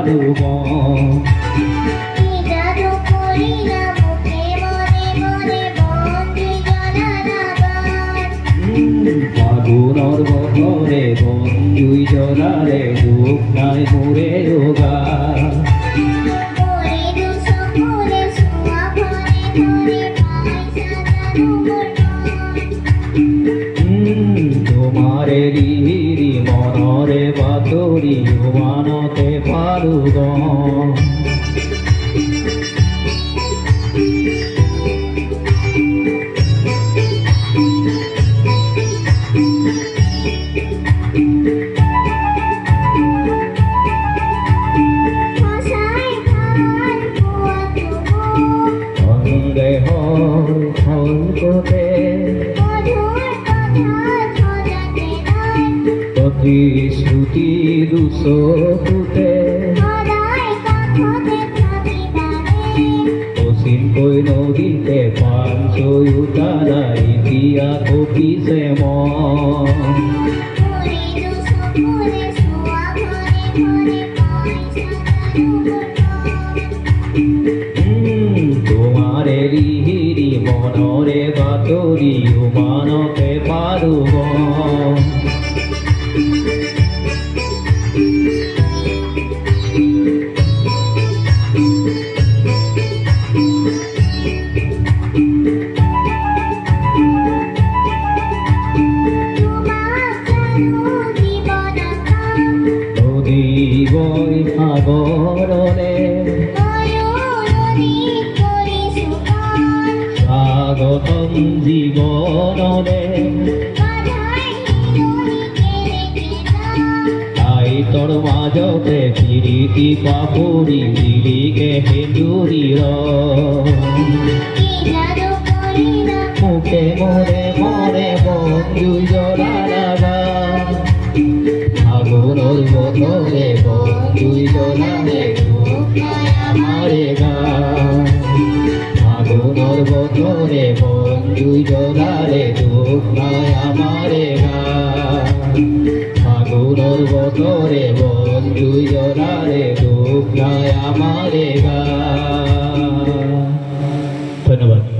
পাৰব ফাগুনৰ বতৰে বন জুই জ্বলালে দুখ নাই মোৰে যোগা তোমাৰে ৰিৰি মনৰে বাতৰি মানতে পাৰোঁ প্ৰতিশ্ৰুতি দুচকুতে অচিনকৈ নদীতে পান চয়ুতা নাই এতিয়া কপিছে তোমাৰে ৰিৰি মনৰে বাতৰি মানতে পাৰোঁ গৈ সাগৰলে স্বাগতম জীৱনলে আইতৰ মাজতে প্ৰীতি পাপৰি দিলিকে সেন্দুৰীৰ মুখে মৰে মৰে বন্ধু জ্বলাবা ফাগুনৰ বতৰে বন্ধুই জ্বলালে দুখ নাই আমাৰে গান ফাগুনৰ বতৰে বন্ধুই জ্বলালে দুখ নাই আমাৰে গান ফাগুনৰ বতৰে বন্ধুই জ্বলালে দুখ নাই আমাৰে গান। ধন্যবাদ।